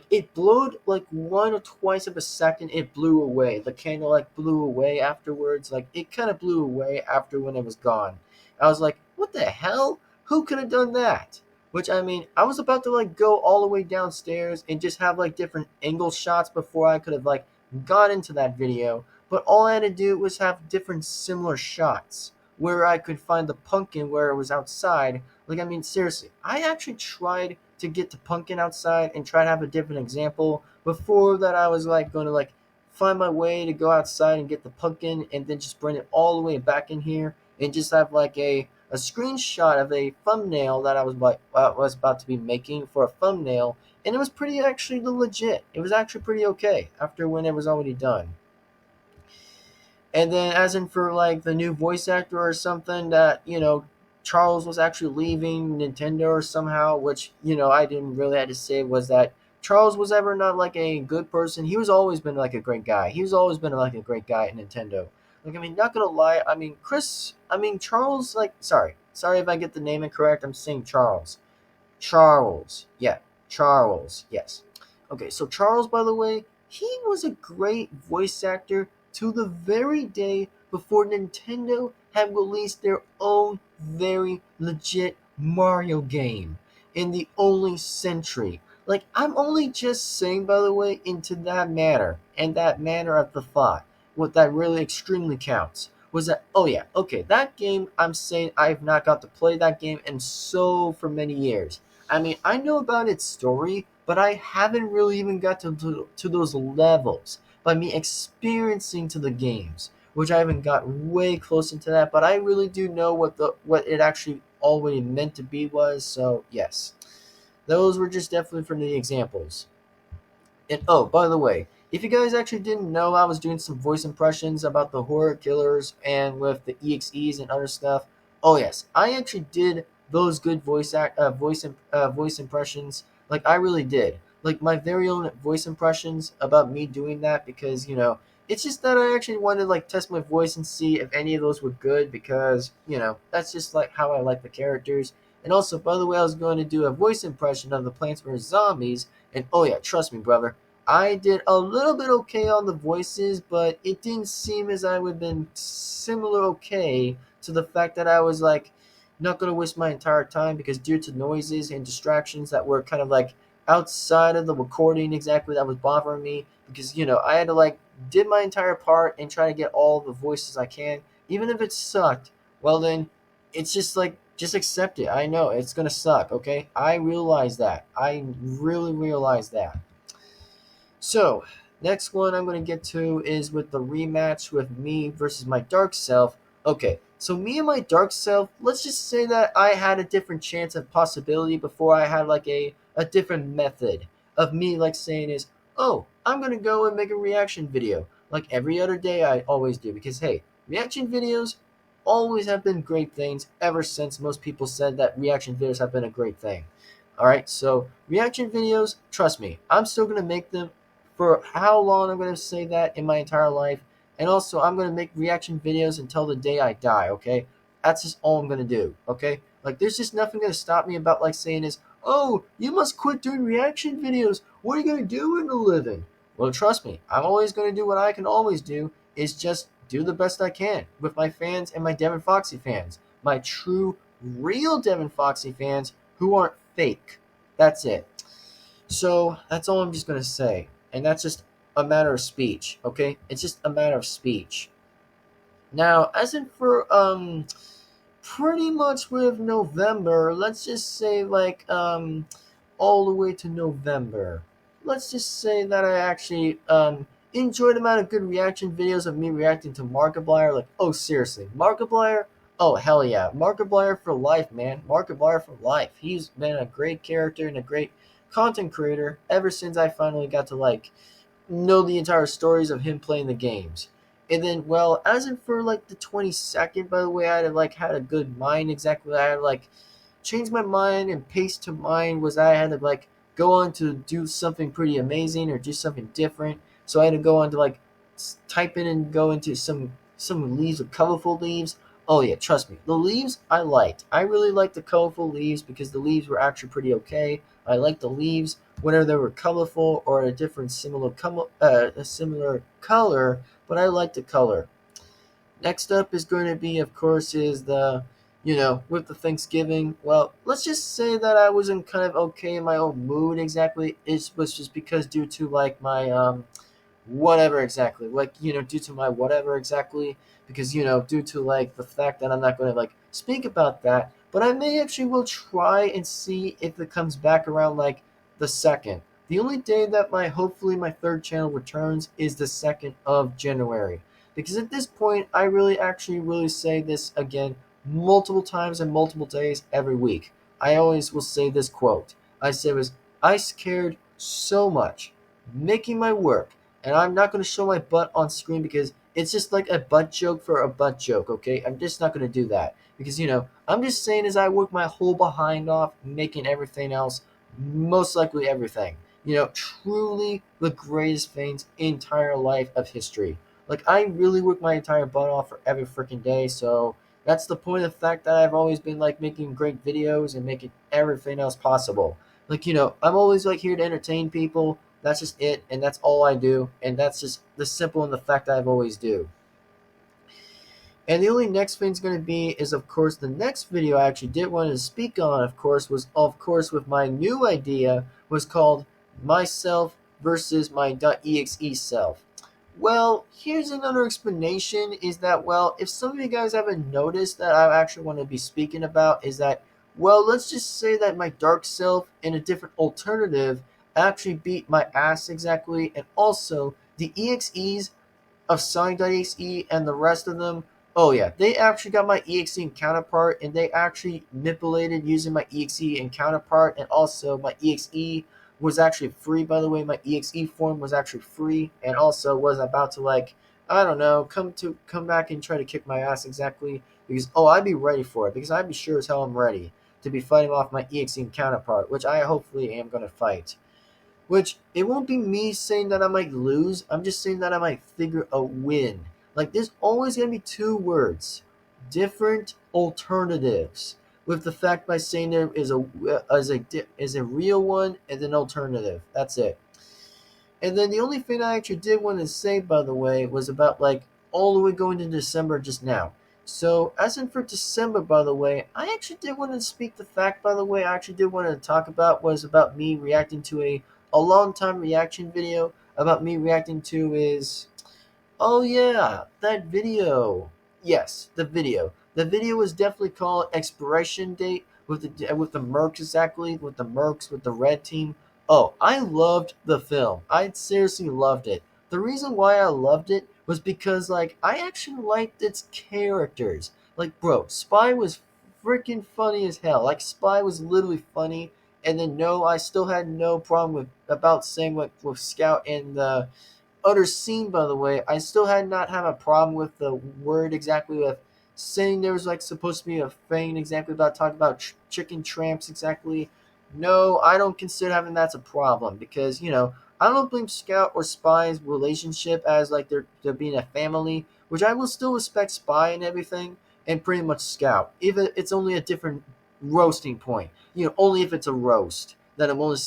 it blowed like one or twice of a second. It blew away. The candle like blew away afterwards. Like it kind of blew away after when it was gone. I was like, what the hell? Who could have done that? Which I mean, I was about to like go all the way downstairs and just have like different angle shots before I could have like got into that video. But all I had to do was have different similar shots where I could find the pumpkin where it was outside. Like, I mean, seriously, I actually tried to get the pumpkin outside and try to have a different example. Before that, I was like going to like find my way to go outside and get the pumpkin and then just bring it all the way back in here and just have like a screenshot of a thumbnail that I was about to be making for a thumbnail, and it was pretty actually legit. It was actually pretty okay after when it was already done. And then, as in for like the new voice actor or something, that Charles was actually leaving Nintendo or somehow, which I didn't really have to say was that Charles was ever not like a good person. He was always been like a great guy. He's always been like a great guy at Nintendo. Like I mean, not gonna lie. I mean, Charles. Like, sorry if I get the name incorrect. I'm saying Charles. Charles. Yeah, Charles. Yes. Okay, so Charles, by the way, he was a great voice actor to the very day before Nintendo had released their own very legit Mario game in the only century. Like, I'm only just saying, by the way, into that manner and that manner of the thought, what that really extremely counts was that, oh yeah, okay, that game, I'm saying I've not got to play that game in so for many years. I mean, I know about its story, but I haven't really even got to those levels by me experiencing to the games, which I haven't got way close into that, but I really do know what it actually already meant to be was, so yes. Those were just definitely from the examples. And oh, by the way, if you guys actually didn't know, I was doing some voice impressions about the horror killers and with the EXEs and other stuff. Oh yes, I actually did those good voice impressions. Like I really did. Like my very own voice impressions about me doing that because it's just that I actually wanted to like test my voice and see if any of those were good because that's just like how I like the characters. And also, by the way, I was going to do a voice impression of the Plants vs Zombies, and oh yeah, trust me, brother, I did a little bit okay on the voices, but it didn't seem as I would have been similar okay to the fact that I was like not going to waste my entire time because due to noises and distractions that were kind of like outside of the recording exactly that was bothering me because I had to like did my entire part and try to get all the voices I can, even if it sucked. Well then, it's just like just accept it. I know it's gonna suck. Okay, I realize that. I really realize that. So, next one I'm going to get to is with the rematch with me versus my dark self. Okay, so me and my dark self, let's just say that I had a different chance of possibility before I had like a different method of me like saying is, oh, I'm going to go and make a reaction video like every other day I always do because hey, reaction videos always have been great things ever since most people said that reaction videos have been a great thing. Alright, so reaction videos, trust me, I'm still going to make them for how long I'm going to say that in my entire life. And also, I'm going to make reaction videos until the day I die, okay? That's just all I'm going to do, okay? Like, there's just nothing going to stop me about, like, saying is, oh, you must quit doing reaction videos. What are you going to do in a living? Well, trust me, I'm always going to do what I can always do, is just do the best I can with my fans and my Devin-Foxy fans. My true, real Devin-Foxy fans who aren't fake. That's it. So that's all I'm just gonna say, and that's just a matter of speech. Okay, it's just a matter of speech. Now, as in for pretty much with November, let's just say like all the way to November. Let's just say that I actually enjoyed the amount of good reaction videos of me reacting to Markiplier. Like, oh seriously, Markiplier? Oh hell yeah, Markiplier for life, man. Markiplier for life. He's been a great character and a great content creator ever since I finally got to like know the entire stories of him playing the games. And then, well, as in for like the 22nd, by the way, I had like had a good mind exactly. I had like changed my mind and pace to mind was I had to like go on to do something pretty amazing or do something different. So I had to go on to like type in and go into some leaves of colorful leaves. Oh yeah, trust me, the leaves I liked. I really liked the colorful leaves because the leaves were actually pretty okay. I liked the leaves whether they were colorful or a different a similar color, but I liked the color. Next up is going to be, of course, is the, with the Thanksgiving. Well, let's just say that I wasn't kind of okay in my own mood exactly. It was just because due to like my whatever exactly, like due to my whatever exactly, because due to like the fact that I'm not going to like speak about that, but I may actually will try and see if it comes back around like the second. The only day that hopefully my third channel returns is the 2nd of January. Because at this point, I really actually really say this again multiple times and multiple days every week. I always will say this quote. I say was, I cared so much making my work, and I'm not going to show my butt on screen because it's just like a butt joke for a butt joke, okay? I'm just not going to do that. Because, I'm just saying as I work my whole behind off making everything else, most likely everything. Truly the greatest things entire life of history. Like, I really work my entire butt off for every freaking day, so that's the point of the fact that I've always been, like, making great videos and making everything else possible. Like, I'm always, like, here to entertain people. That's just it, and that's all I do, and that's just the simple and the fact that I've always do. And the only next thing's going to be is, of course, the next video I actually did want to speak on, of course, was, of course, with my new idea, was called Myself versus my .exe self. Well, here's another explanation is that, well, if some of you guys haven't noticed that I actually want to be speaking about is that, well, let's just say that my dark self in a different alternative actually beat my ass exactly, and also the EXEs of Sign.exe and the rest of them, oh yeah, they actually got my EXE and counterpart, and they actually manipulated using my EXE and counterpart, and also my EXE was actually free, by the way. My EXE form was actually free, and also was about to, like, I don't know, come back and try to kick my ass exactly, because, oh, I'd be ready for it, because I'd be sure as hell I'm ready to be fighting off my EXE and counterpart, which I hopefully am going to fight. Which, it won't be me saying that I might lose, I'm just saying that I might figure a win. Like, there's always going to be two words. Different alternatives. With the fact by saying there is a real one and an alternative. That's it. And then the only thing I actually did want to say, by the way, was about, like, all the way going to December just now. So, as in for December, by the way, I actually did want to speak the fact, by the way, I actually did want to talk about was about me reacting to a long time reaction video about me reacting to is, oh yeah, that video. Yes, the video. The video was definitely called Expiration Date with the Mercs exactly, with the Mercs, with the red team. Oh, I loved the film. I seriously loved it. The reason why I loved it was because, like, I actually liked its characters. Like, bro, Spy was freaking funny as hell. Like, Spy was literally funny. And then, no, I still had no problem about saying what with Scout and the other scene, by the way. I still had not have a problem with the word exactly with saying there was like supposed to be a thing exactly about talking about chicken tramps exactly. No, I don't consider having that's a problem because I don't blame Scout or Spy's relationship as like they're being a family, which I will still respect Spy and everything, and pretty much Scout. Even it's only a different roasting point. Only if it's a roast that I'm only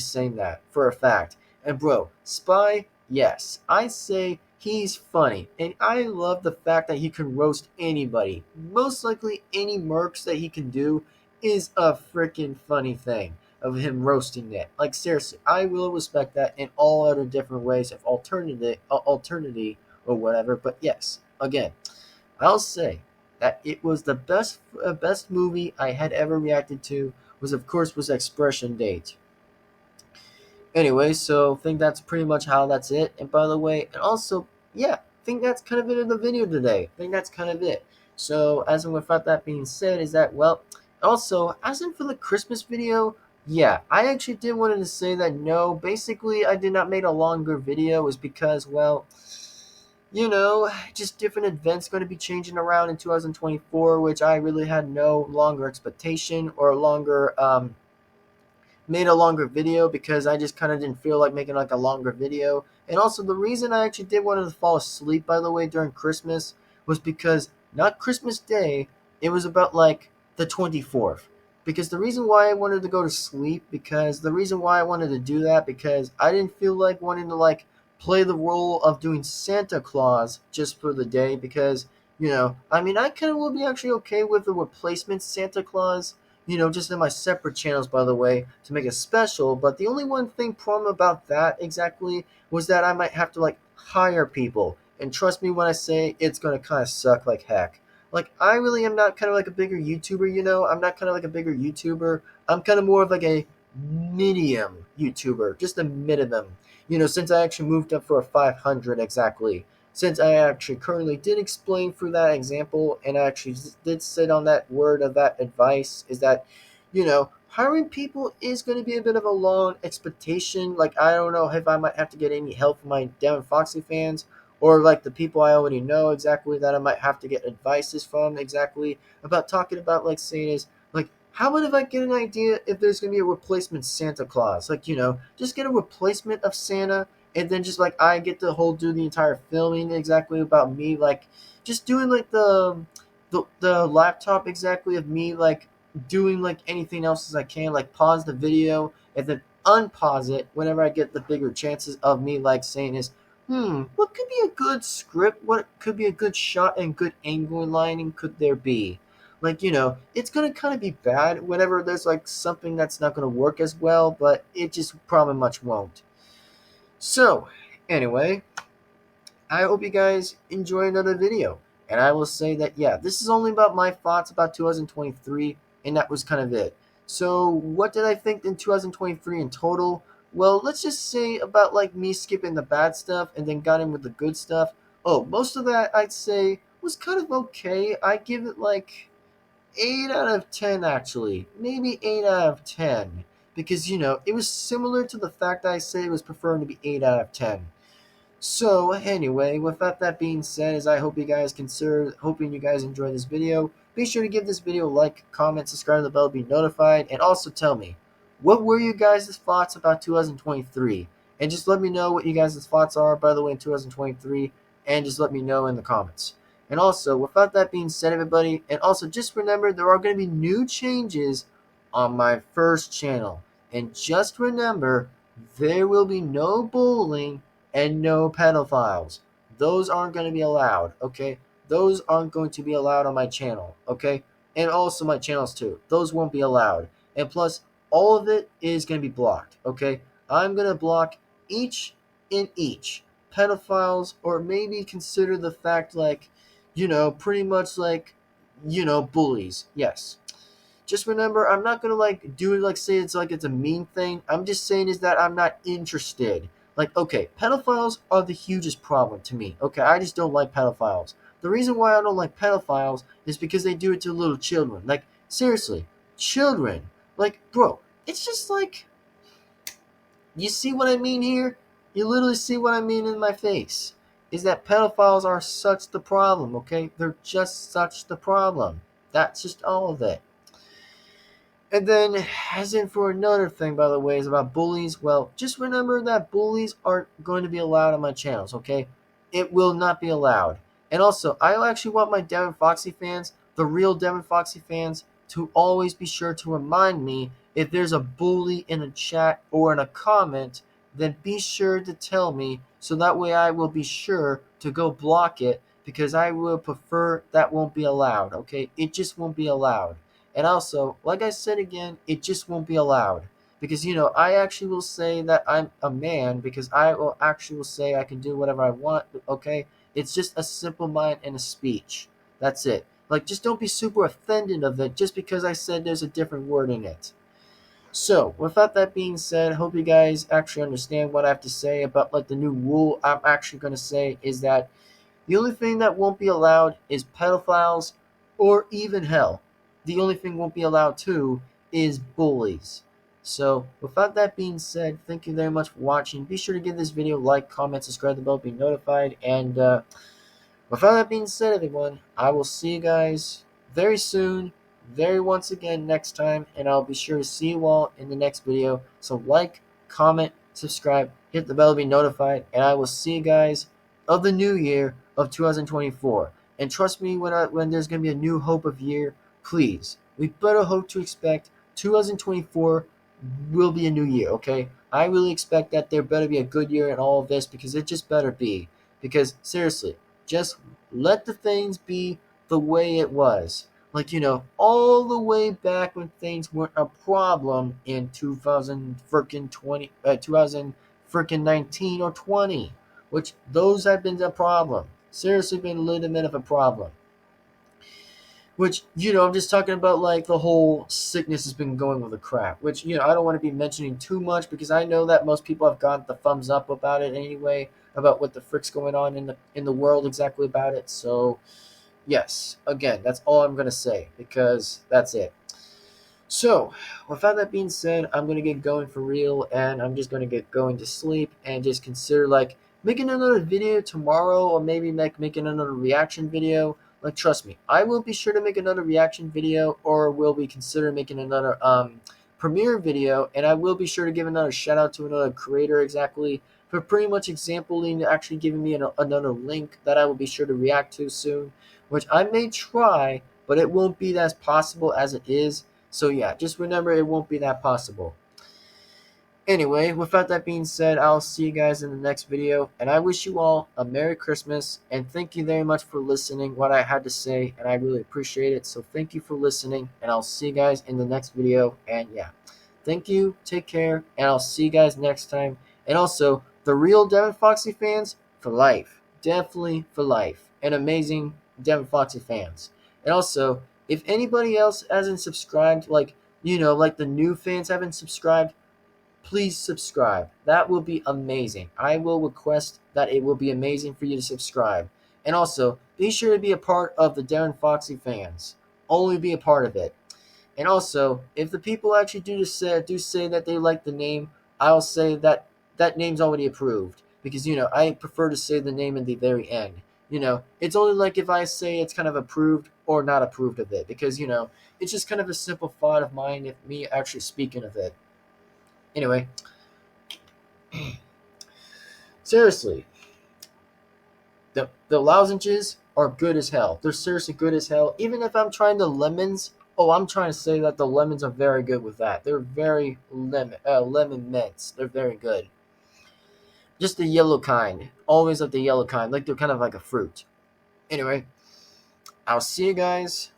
saying that for a fact. And bro, Spy, yes, I say he's funny, and I love the fact that he can roast anybody. Most likely any mercs that he can do is a freaking funny thing. of him roasting it. Like seriously, I will respect that in all other different ways of alternity or whatever. But yes, again, I'll say that it was the best movie I had ever reacted to. Was of course was Expression Date. Anyway, so I think that's pretty much how that's it. And by the way, and also, yeah, I think that's kind of it in the video today. I think that's kind of it. So, as and without that being said, is that, well, also, as in for the Christmas video, yeah, I actually did wanted to say that no, basically, I did not make a longer video is because, well, just different events going to be changing around in 2024, which I really had no longer expectation or longer, made a longer video because I just kind of didn't feel like making like a longer video. And also the reason I actually did want to fall asleep, by the way, during Christmas was because not Christmas Day, it was about like the 24th. Because the reason why I wanted to go to sleep, because the reason why I wanted to do that, because I didn't feel like wanting to like play the role of doing Santa Claus just for the day because, I mean, I kind of will be actually okay with the replacement Santa Claus, just in my separate channels, by the way, to make it special. But the only one thing problem about that exactly was that I might have to like hire people. And trust me when I say it's going to kind of suck like heck. Like, I really am not kind of like a bigger YouTuber, I'm not kind of like a bigger YouTuber. I'm kind of more of like a medium YouTuber, just a minimum. Since I actually moved up for a 500 exactly. Since I actually currently did explain through that example and I actually did sit on that word of that advice is that, hiring people is going to be a bit of a long expectation. Like, I don't know if I might have to get any help from my Devin-Foxy fans or like the people I already know exactly that I might have to get advices from exactly about talking about like saying is like, how about if I get an idea if there's going to be a replacement Santa Claus? Like, just get a replacement of Santa and then just like I get to do the entire filming exactly about me, like just doing like the laptop exactly of me like doing like anything else as I can, like pause the video and then unpause it whenever I get the bigger chances of me like saying is, what could be a good script? What could be a good shot and good angle and lighting could there be? Like, it's going to kind of be bad whenever there's like something that's not going to work as well, but it just probably much won't. So, anyway, I hope you guys enjoy another video. And I will say that, yeah, this is only about my thoughts about 2023, and that was kind of it. So, what did I think in 2023 in total? Well, let's just say about like me skipping the bad stuff and then got in with the good stuff. Oh, most of that I'd say was kind of okay. I give it like 8 out of 10 actually. Maybe 8 out of 10. Because, it was similar to the fact that I said it was preferring to be 8 out of 10. So, anyway, without that being said, as I hope you guys hoping you guys enjoyed this video, be sure to give this video a like, comment, subscribe to the bell to be notified, and also tell me, what were you guys' thoughts about 2023? And just let me know what you guys' thoughts are, by the way, in 2023, and just let me know in the comments. And also, without that being said, everybody, and also just remember, there are going to be new changes on my first channel. And just remember, there will be no bullying and no pedophiles. Those aren't going to be allowed, okay? Those aren't going to be allowed on my channel, okay? And also my channels too. Those won't be allowed. And plus, all of it is going to be blocked, okay? I'm going to block each pedophiles, or maybe consider the fact like, pretty much like, bullies. Yes. Just remember, I'm not gonna like do it like say it's like it's a mean thing. I'm just saying is that I'm not interested. Like, okay, pedophiles are the hugest problem to me. Okay, I just don't like pedophiles. The reason why I don't like pedophiles is because they do it to little children. Like, seriously, children. Like, bro, it's just like, you see what I mean here? You literally see what I mean in my face. Is that pedophiles are such the problem, okay? They're just such the problem. That's just all of it. And then, as in for another thing, by the way, is about bullies. Well, just remember that bullies aren't going to be allowed on my channels, okay? It will not be allowed. And also, I actually want my Devin-Foxy fans, the real Devin-Foxy fans, to always be sure to remind me if there's a bully in a chat or in a comment, then be sure to tell me so that way I will be sure to go block it because I will prefer that won't be allowed, okay? It just won't be allowed. And also, like I said again, it just won't be allowed. because I actually will say that I'm a man, because I will actually will say I can do whatever I want. Okay, it's just a simple mind and a speech. That's it. Like, just don't be super offended of it just because I said there's a different word in it. So, without that being said, hope you guys actually understand what I have to say about like the new rule I'm actually going to say is that the only thing that won't be allowed is pedophiles, or even hell. The only thing won't be allowed too is bullies. So, without that being said, thank you very much for watching. Be sure to give this video a like, comment, subscribe, the bell, be notified. And without that being said, everyone, I will see you guys very soon, very once again next time. And I'll be sure to see you all in the next video. So, like, comment, subscribe, hit the bell to be notified. And I will see you guys of the new year of 2024. And trust me, when there's going to be a new hope of year, please, we better hope to expect 2024 will be a new year, okay? I really expect that there better be a good year in all of this, because it just better be. Because seriously, just let the things be the way it was. Like, all the way back when things weren't a problem in 2019 or 20, which those have been a problem. Seriously been a little bit of a problem. Which, I'm just talking about like the whole sickness has been going with the crap. Which, I don't want to be mentioning too much, because I know that most people have got the thumbs up about it anyway, about what the frick's going on in the world exactly about it. So, yes, again, that's all I'm going to say, because that's it. So, without that being said, I'm going to get going for real, and I'm just going to get going to sleep, and just consider like making another video tomorrow, or maybe making another reaction video. Like, trust me, I will be sure to make another reaction video, or will be consider making another premiere video, and I will be sure to give another shout out to another creator exactly for pretty much exampling actually giving me another link that I will be sure to react to soon, which I may try, but it won't be as possible as it is. So yeah, just remember it won't be that possible. Anyway, without that being said, I'll see you guys in the next video, and I wish you all a Merry Christmas, and thank you very much for listening what I had to say, and I really appreciate it. So thank you for listening, and I'll see you guys in the next video. And yeah, thank you, take care, and I'll see you guys next time. And also, the real Devin-Foxy fans, for life. Definitely for life. And amazing Devin-Foxy fans. And also, if anybody else hasn't subscribed, like the new fans haven't subscribed, please subscribe. That will be amazing. I will request that it will be amazing for you to subscribe. And also, be sure to be a part of the Devin-Foxy fans. Only be a part of it. And also, if the people actually do say that they like the name, I'll say that that name's already approved. Because, I prefer to say the name in the very end. It's only like if I say it's kind of approved or not approved of it. Because, it's just kind of a simple thought of mine, if me actually speaking of it. Anyway, seriously, the lozenges are good as hell. They're seriously good as hell. Even if I'm trying the lemons, I'm trying to say that the lemons are very good with that. They're very lemon mints. They're very good. Just the yellow kind. Always like the yellow kind. Like they're kind of like a fruit. Anyway, I'll see you guys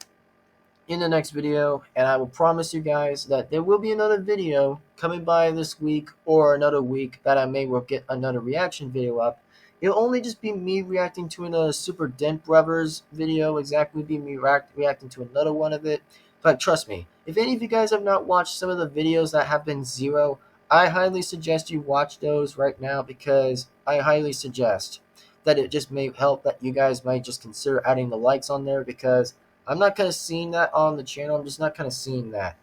in the next video, and I will promise you guys that there will be another video coming by this week or another week that I may get another reaction video up. It'll only just be me reacting to another Super Dent Brothers video, exactly be me reacting to another one of it. But trust me, if any of you guys have not watched some of the videos that have been zero, I highly suggest you watch those right now, because I highly suggest that it just may help that you guys might just consider adding the likes on there, because I'm not kind of seeing that on the channel. I'm just not kind of seeing that.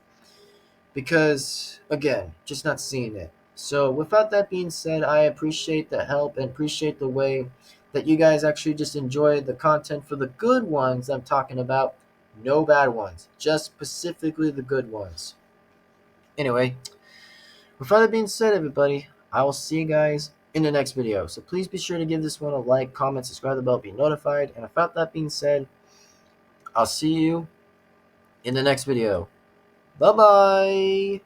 Because, again, just not seeing it. So, without that being said, I appreciate the help and appreciate the way that you guys actually just enjoy the content for the good ones I'm talking about. No bad ones. Just specifically the good ones. Anyway, without that being said, everybody, I will see you guys in the next video. So, please be sure to give this one a like, comment, subscribe, the bell, be notified. And without that being said, I'll see you in the next video. Bye-bye.